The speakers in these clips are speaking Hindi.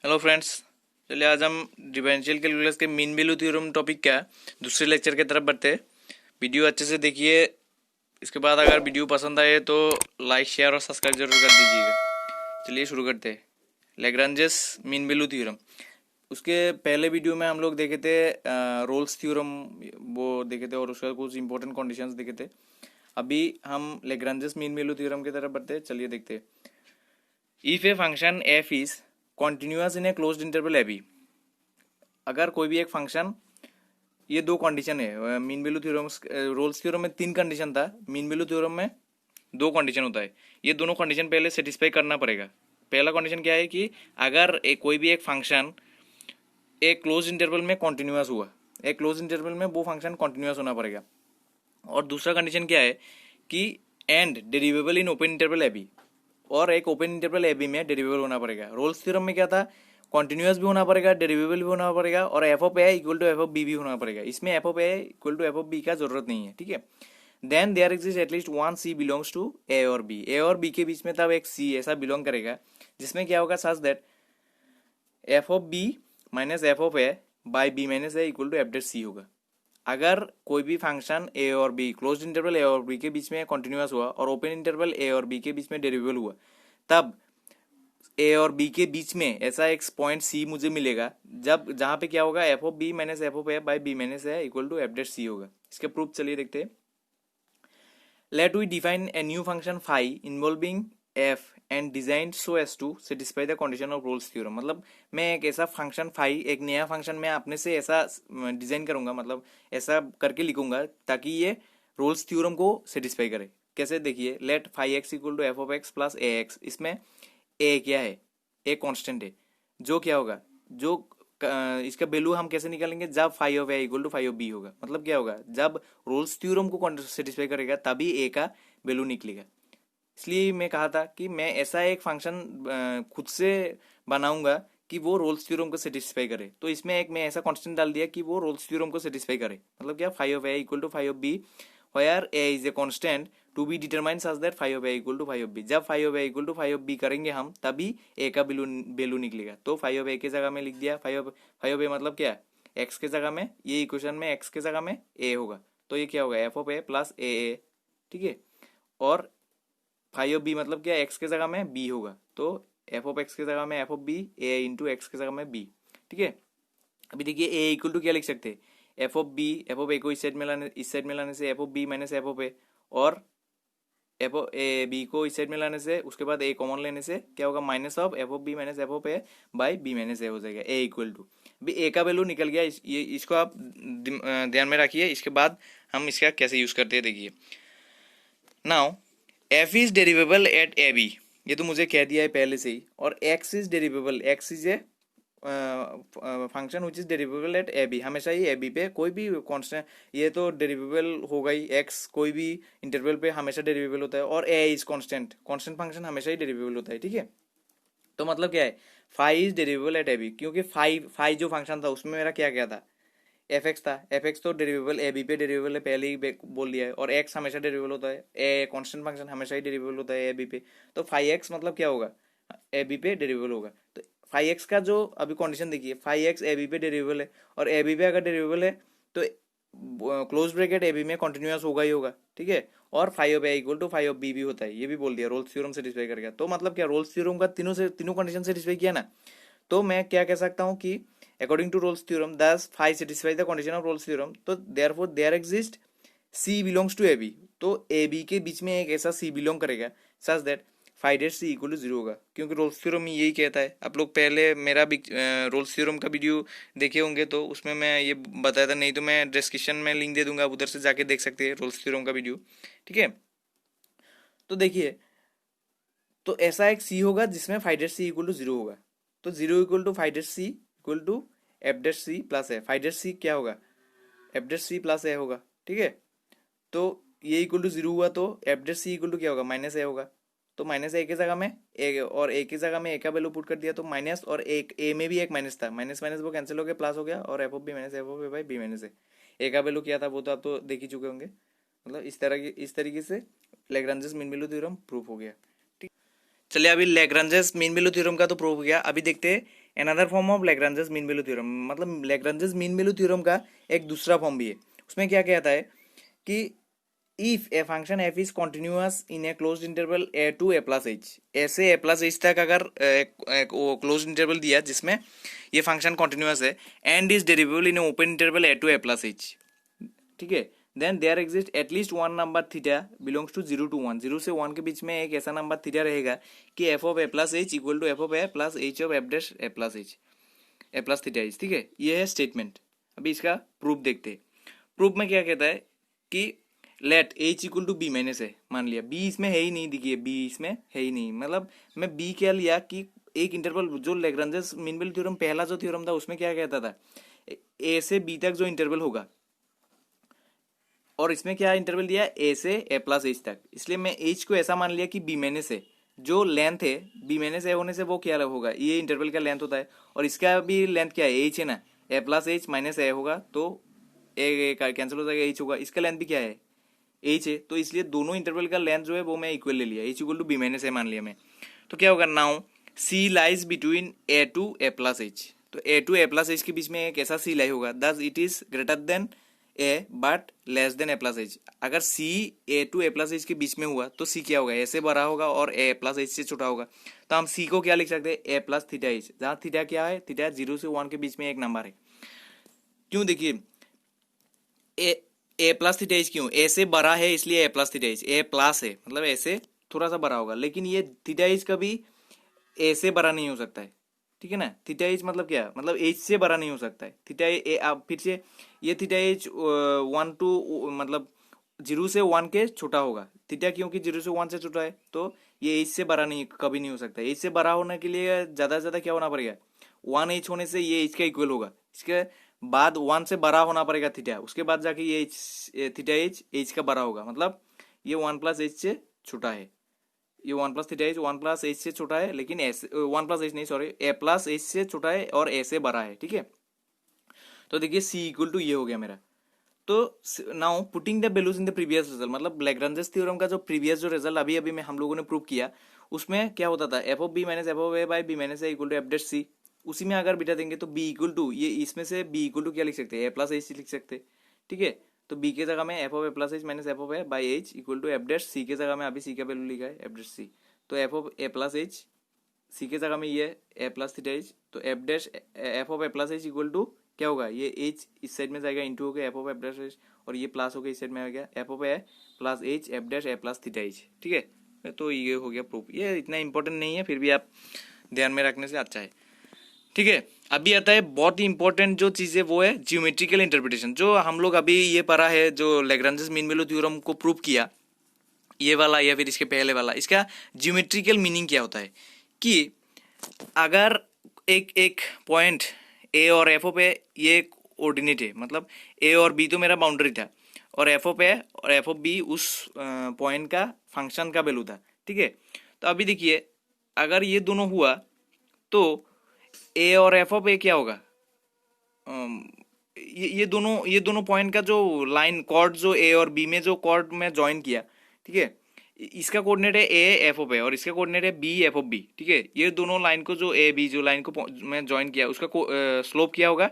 हेलो फ्रेंड्स, चलिए आज हम डिफरेंशियल कैलकुलस के मीन वैल्यू थ्योरम टॉपिक का दूसरे लेक्चर की तरफ बढ़ते हैं। वीडियो अच्छे से देखिए। इसके बाद अगर वीडियो पसंद आए तो लाइक शेयर और सब्सक्राइब जरूर कर दीजिएगा। चलिए शुरू करते हैं। लैग्रांजेस मीन वैल्यू थ्योरम, उसके पहले वीडियो में हम लोग देखे थे रोल्स थ्योरम, वो देखे थे और उसका कुछ इंपॉर्टेंट कंडीशंस देखे थे। अभी हम लैग्रांजेस मीन वैल्यू थ्योरम की तरफ बढ़ते हैं। चलिए देखते हैं। If a function F is continuous in a closed interval A B, अगर कोई भी एक फंक्शन, ये दो कंडीशन है mean value theorem. Rolle's theorem में तीन कंडीशन था, मीन वैल्यू थ्योरम में दो कंडीशन होता है। ये दोनों कंडीशन पहले सेटिस्फाई करना पड़ेगा। पहला कंडीशन क्या है कि अगर कोई भी एक फंक्शन एक क्लोज इंटरवल में कॉन्टिन्यूअस हुआ, एक क्लोज इंटरवल में वो फंक्शन कॉन्टिन्यूअस होना पड़ेगा। और दूसरा कंडीशन क्या है कि and derivable in open interval A b, और एक ओपन इंटरवल ए बी में डेरिवेबल होना पड़ेगा। रोल्स थ्योरम में क्या था, कॉन्टिन्यूअस भी होना पड़ेगा, डेरिवेबल भी होना पड़ेगा, और f of A equal to F of B भी होना पड़ेगा। इसमें f of A equal to F of b का जरूरत नहीं है, ठीक है। Then there exist at least one c belongs to a और बी, ए और बी के बीच में तब एक सी ऐसा बिलोंग करेगा जिसमें क्या होगा, such that f of b minus f of a by b minus a equal to F date c होगा। अगर कोई भी फंक्शन ए और बी, क्लोज्ड इंटरवल ए और बी के बीच में कॉन्टिन्यूअस हुआ और ओपन इंटरवल ए और बी के बीच में डेरिवेबल हुआ, तब ए और बी के बीच में ऐसा एक पॉइंट सी मुझे मिलेगा जब जहां पे क्या होगा, f of b minus f of a by b minus a equal to F date c होगा। इसके प्रूफ चलिए देखते हैं। Let we define a new function phi involving f and design so as to satisfy the condition of Rolle's theorem. मतलब मैं एक ऐसा फंक्शन फाई, एक नया फंक्शन मैं अपने से ऐसा डिजाइन करूंगा, मतलब ऐसा करके लिखूंगा ताकि ये रोल्स थ्योरम को सेटिस्फाई करे। कैसे, देखिए, let phi X equal to F of X plus A X. इसमें ए क्या है, ए कांस्टेंट है, जो क्या होगा, जो इसका वैल्यू हम कैसे निकालेंगे, जब phi of A equal to phi of B होगा। मतलब क्या होगा, जब रोल्स थ्योरम को सेटिस्फाई करेगा तभी ए का वैल्यू निकलेगा। इसलिए मैं कहा था कि मैं ऐसा एक फंक्शन खुद से बनाऊंगा कि वो रोल्स थ्योरम को सेटिस्फाई करे। तो इसमें एक मैं ऐसा कांस्टेंट डाल दिया कि वो रोल्स थ्योरम को सेटिस्फाई करे। मतलब क्या, phi of A equal to phi of B, where a is a constant to be determined such that phi of a equal to phi of b। जब phi of a equal to phi of b करेंगे हम, तभी a का वैल्यू निकलेगा। तो phi of a की जगह में लिख दिया, phi of a मतलब क्या, x के जगह में, ये इक्वेशन में x के जगह में a होगा, तो ये क्या होगा, f of a plus a a, ठीक है। और phi of b मतलब क्या, x के जगह में b होगा, तो f of x के जगह में f of b, a into x के जगह में b, ठीक है। अभी देखिए a इक्वल टू क्या लिख सकते हैं, f of b, f of a को इस साइड में लाने से f of b minus f of a, और एफ ऑफ ए बी को इस साइड में लाने से, उसके बाद ए कॉमन लेने से क्या होगा, minus of f of b minus f of a by b minus a हो जाएगा। ए इक्वल टू, अभी ए का वैल्यू निकल गया। इसको आप ध्यान में रखिए। इसके बाद हम इसका कैसे यूज करते हैं, देखिए। Now f is derivable at a b, ये तो मुझे कह दिया है पहले से ही। और x is derivable, x is a function which is derivable at a b. हमेशा ही ए बी पे कोई भी कांस्टेंट, ये तो डेरिवेबल होगा ही, एक्स कोई भी इंटरवल पे हमेशा डेरिवेबल होता है, और ए इज कांस्टेंट, कांस्टेंट फंक्शन हमेशा ही डेरिवेबल होता है, ठीक है। तो मतलब क्या है, phi is derivable at a b, क्योंकि फाई जो फंक्शन था उसमें मेरा क्या क्या था, एफ एक्स था। एफ एक्स तो डेरिवेबल ए बी पे डेरिवेबल है, पहले ही बोल दिया है। और एक्स हमेशा डेरिवेबल होता है, ए कांस्टेंट फंक्शन हमेशा ही डेरिवेबल होता है ए बी पे। तो फाई एक्स मतलब क्या होगा, ए बी पे डेरिवेबल होगा। तो फाई एक्स का जो अभी कंडीशन देखिए, फाई एक्स ए बी पे डेरिवेबल है, और ए बी पे अगर डेरिवेबल है तो क्लोज ब्रैकेट ए बी में कंटिन्यूअस होगा ही होगा, ठीक है। और phi of A equal to phi of B भी होता है, ये भी बोल दिया, रोल्स थ्योरम सेटिस्फाई कर गया। तो मतलब क्या, रोल्स थ्योरम का तीनों कंडीशन सेटिस्फाई किया ना। तो मैं क्या कह सकता हूँ कि according to Rolle's theorem this phi satisfy the condition of Rolle's theorem, तो therefore there exist c belongs to a b. तो ए बी के बीच में एक ऐसा सी बिलोंग करेगा such that phi date C equal to zero होगा, क्योंकि रोल्स थ्योरम यही कहता है। आप लोग पहले मेरा रोल्स थ्योरम का वीडियो देखे होंगे तो उसमें मैं ये बताया था, नहीं तो मैं डिस्क्रिप्शन में लिंक दे दूंगा, आप उधर से जाके देख सकते हैं रोल्स थ्योरम का वीडियो, ठीक है। तो देखिए, तो ऐसा एक सी होगा जिसमें phi date C equal to zero होगा। तो zero equal to phi date C equal to F date C plus A. Phi date C क्या होगा, F date C plus A होगा, ठीक है। तो ये इक्वल टू जीरो हुआ, तो F date C equal to क्या होगा, माइनस ए होगा। तो माइनस ए की जगह में ए, और ए की जगह में ए का वैल्यू पुट कर दिया, तो माइनस, और एक ए में भी एक माइनस था, माइनस माइनस वो कैंसिल हो गया, प्लस हो गया, और f of b minus f of a by b minus a का वैल्यू क्या था वो तो आप तो देख ही चुके होंगे। मतलब इस तरीके से Lagrange's mean value theorem proof हो गया। चलिए, अभी लैग्रांजेस मीन वैल्यू थ्योरम का तो प्रूव हो गया। अभी देखते हैं another form of Lagrange's mean value theorem, मतलब लैग्रांजेस मीन वैल्यू थ्योरम का एक दूसरा फॉर्म भी है। उसमें क्या कहता है कि if a function F is continuous in a closed interval A to A plus H, ऐसे ए प्लस एच तक अगर क्लोज्ड इंटरवल दिया जिसमें ये फंक्शन कॉन्टिन्यूअस है and is derivable in open interval A to A plus h, ठीक है, then there exist at least one number theta belongs to 0 to 1, 0 से 1 के बीच में एक ऐसा नंबर थीटा रहेगा कि F of A plus H equal to F of A plus H of F dash A plus H, A plus theta H, ठीक है। ये है स्टेटमेंट। अभी इसका प्रूफ देखते हैं। प्रूफ में क्या कहता है कि let H equal to B minus है, मान लिया बी इसमें है ही नहीं, देखिए बी इसमें है ही नहीं, मतलब मैं बी क्या लिया कि एक इंटरवल, जो लैग्रांजेस मीन वैल्यू थ्योरम पहला जो थ्योरम था उसमें क्या कहता था, ए से बी तक जो इंटरवल होगा, और इसमें क्या इंटरवल दिया ए से ए प्लस एच तक, इसलिए मैं एच को ऐसा मान लिया कि बी माइनस है, जो लेंथ है बी माइनस ए होने से वो क्या होगा, ये इंटरवल का लेंथ होता है, और इसका भी लेंथ क्या है, एच है ना, ए प्लस एच माइनस ए होगा तो ए कैंसिल हो जाएगा, एच होगा, इसका लेंथ भी क्या है एच है, तो इसलिए दोनों इंटरवल का लेंथ जो है वो मैं इक्वल ले लिया, h equal to B minus a मान लिया मैं। तो क्या होगा, now c lies between a to A plus h, तो a to A plus h के बीच में एक ऐसा सी लाई होगा, thus it is greater than a but less than a plus h. अगर c a to A plus h के बीच में हुआ तो सी क्या होगा, ए से बड़ा होगा और ए प्लस एच से छोटा होगा, तो हम सी को क्या लिख सकते हैं, ए प्लस थीटा एच, जहाँ थीटा क्या है, थीटा 0 से 1 के बीच में एक नंबर है। क्यों, देखिए ए प्लस थीटा एच क्यों, ए से बड़ा है इसलिए ए plus theta H, A plus है मतलब ए से थोड़ा सा बड़ा होगा, लेकिन ये थीटा एच कभी ए से बड़ा नहीं हो सकता है, ठीक है ना। थीटा एच मतलब क्या, मतलब एच से बड़ा नहीं हो सकता है थीटा ए, आप फिर से ये थीटा एच 1 टू मतलब 0 से 1 के छोटा होगा, थीटा क्योंकि 0 से 1 से छोटा है तो ये एच से बड़ा नहीं कभी नहीं हो सकता। एच से बड़ा होने के लिए ज़्यादा से ज़्यादा क्या होना पड़ेगा, 1 एच होने से ये एच का इक्वल होगा, इसके बाद 1 से बड़ा होना पड़ेगा थीटा, उसके बाद जाके ये एच थीटा एच का बड़ा होगा, मतलब ये 1 प्लस एच से छोटा है, ये 1 plus theta H 1 plus H से छोटा है, लेकिन एस 1 प्लस एच नहीं सॉरी ए प्लस एच से छोटा है और ए से बड़ा है, ठीक है। तो देखिए सी इक्वल टू ये हो गया मेरा। तो now putting the values in the previous result, मतलब लैग्रांजेस थ्योरम का जो प्रीवियस जो रिजल्ट अभी अभी में हम लोगों ने प्रूव किया उसमें क्या होता था, f of b minus f of a by b minus a equal to f dash c, उसी में अगर बिठा देंगे तो बी इक्वल टू ये इसमें से बी इक्वल टू क्या लिख सकते हैं, ए प्लस एच लिख सकते हैं, ठीक है। तो बी के जगह में f of A plus h minus f of a by h equal to f dash c के जगह में अभी सी का वैल्यू लिखा है एफ डैश सी, तो F of A plus H C के जगह में ये ए प्लस थीटा एच, तो F dash F of A plus H equal to क्या होगा, ये एच इस साइड में जाएगा इंटू हो गया F of F dash H, और ये प्लस हो गया इस साइड में आ गया F of A plus H F dash A plus theta H, ठीक है। तो ये हो गया प्रूफ, ये इतना इंपॉर्टेंट नहीं है फिर भी आप ध्यान में रखने से अच्छा है, ठीक है। अभी आता है बहुत ही इंपॉर्टेंट जो चीज़ है वो है ज्योमेट्रिकल इंटरप्रिटेशन, जो हम लोग अभी ये पढ़ा है, जो लैग्रांजेस मीन वैल्यू थ्योरम को प्रूव किया ये वाला या फिर इसके पहले वाला, इसका ज्योमेट्रिकल मीनिंग क्या होता है कि अगर एक पॉइंट ए और एफ ऑफ ए ये ऑर्डिनेट है, मतलब ए और बी तो मेरा बाउंड्री था और एफ ऑफ ए और एफ ऑफ बी उस पॉइंट का फंक्शन का वैल्यू था, ठीक है। तो अभी देखिए अगर ये दोनों हुआ तो ए और एफ ऑफ ए क्या होगा, ये दोनों पॉइंट का जो लाइन कॉर्ड जो ए और बी में जो कॉर्ड में ज्वाइन किया, ठीक है, इसका कोऑर्डिनेट है ए एफ ऑफ ए और इसका कोऑर्डिनेट है बी एफ ऑफ बी, ठीक है। ये दोनों लाइन को जो ए बी जो लाइन को मैं ज्वाइन किया उसका स्लोप क्या होगा,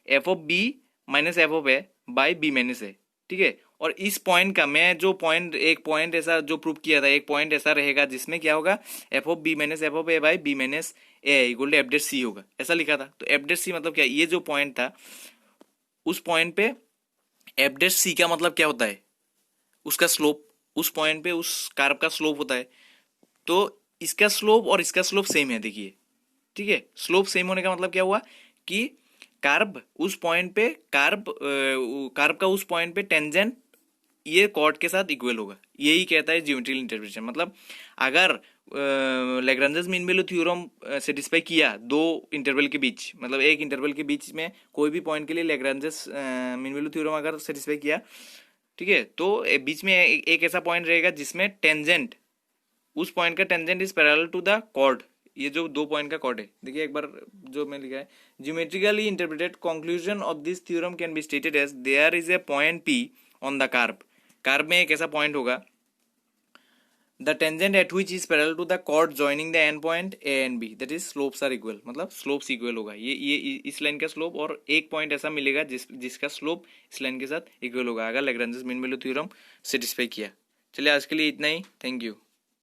f of b minus f of a by b minus a, ठीक है। और इस पॉइंट का मैं जो पॉइंट एक पॉइंट ऐसा जो प्रूव किया था, एक पॉइंट ऐसा रहेगा जिसमें क्या होगा, f of b minus f of a by b minus a equal to f dash c होगा, ऐसा लिखा था। तो एफ डैश सी मतलब क्या, ये जो पॉइंट था उस पॉइंट पे एफ डैश सी का मतलब क्या होता है, उसका स्लोप, उस पॉइंट पे उस कर्व का स्लोप होता है। तो इसका स्लोप और इसका स्लोप सेम है, देखिए, ठीक है। स्लोप सेम होने का मतलब क्या हुआ कि कर्व उस पॉइंट पे कर्व का उस पॉइंट पे टेंजेंट ये कॉर्ड के साथ इक्वल होगा, यही कहता है ज्योमेट्रिकल इंटरप्रिटेशन। मतलब अगर Lagrange's mean value theorem satisfy किया दो इंटरवल के बीच, मतलब एक इंटरवल के बीच में कोई भी पॉइंट के लिए लैग्रांजेस मीन वैल्यू थ्योरम अगर सेटिस्फाई किया, ठीक है, तो बीच में एक ऐसा पॉइंट रहेगा जिसमें टेंजेंट उस पॉइंट का tangent is parallel to the chord, ये जो दो पॉइंट का कॉर्ड है, देखिए एक बार जो मैं लिखा है, geometrically interpreted conclusion of this theorem can be stated as there is a point P on the curve, curve में एक ऐसा पॉइंट होगा the tangent at which is parallel to the chord joining the end point A and B, that is slopes are equal, मतलब स्लोप्स इक्वल होगा। ये इस लाइन का स्लोप और एक पॉइंट ऐसा मिलेगा जिसका स्लोप इस लाइन के साथ इक्वल होगा, अगर Lagrange mean value theorem satisfy किया। चलिए आज के लिए इतना ही, थैंक यू।